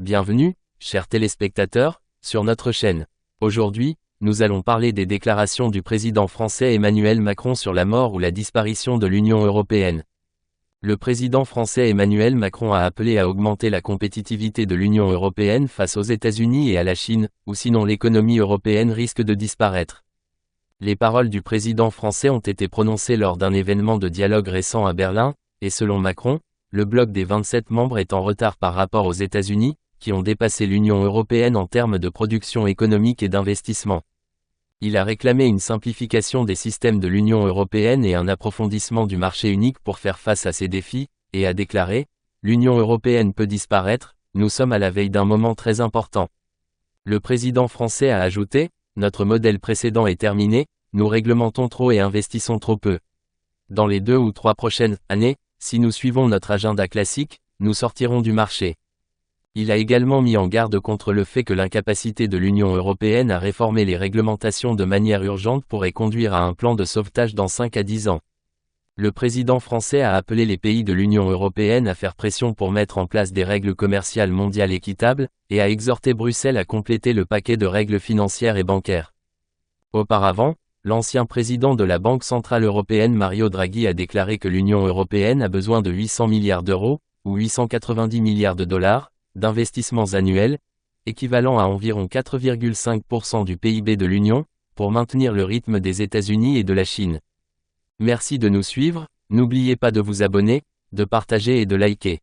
Bienvenue, chers téléspectateurs, sur notre chaîne. Aujourd'hui, nous allons parler des déclarations du président français Emmanuel Macron sur la mort ou la disparition de l'Union européenne. Le président français Emmanuel Macron a appelé à augmenter la compétitivité de l'Union européenne face aux États-Unis et à la Chine, ou sinon l'économie européenne risque de disparaître. Les paroles du président français ont été prononcées lors d'un événement de dialogue récent à Berlin, et selon Macron, le bloc des 27 membres est en retard par rapport aux États-Unis, qui ont dépassé l'Union européenne en termes de production économique et d'investissement. Il a réclamé une simplification des systèmes de l'Union européenne et un approfondissement du marché unique pour faire face à ces défis, et a déclaré « L'Union européenne peut disparaître, nous sommes à la veille d'un moment très important ». Le président français a ajouté « Notre modèle précédent est terminé, nous réglementons trop et investissons trop peu. Dans les 2 ou 3 prochaines années, si nous suivons notre agenda classique, nous sortirons du marché ». Il a également mis en garde contre le fait que l'incapacité de l'Union européenne à réformer les réglementations de manière urgente pourrait conduire à un plan de sauvetage dans 5 à 10 ans. Le président français a appelé les pays de l'Union européenne à faire pression pour mettre en place des règles commerciales mondiales équitables, et a exhorté Bruxelles à compléter le paquet de règles financières et bancaires. Auparavant, l'ancien président de la Banque centrale européenne Mario Draghi a déclaré que l'Union européenne a besoin de 800 milliards d'euros, ou 890 milliards de dollars, d'investissements annuels, équivalent à environ 4,5% du PIB de l'Union, pour maintenir le rythme des États-Unis et de la Chine. Merci de nous suivre, n'oubliez pas de vous abonner, de partager et de liker.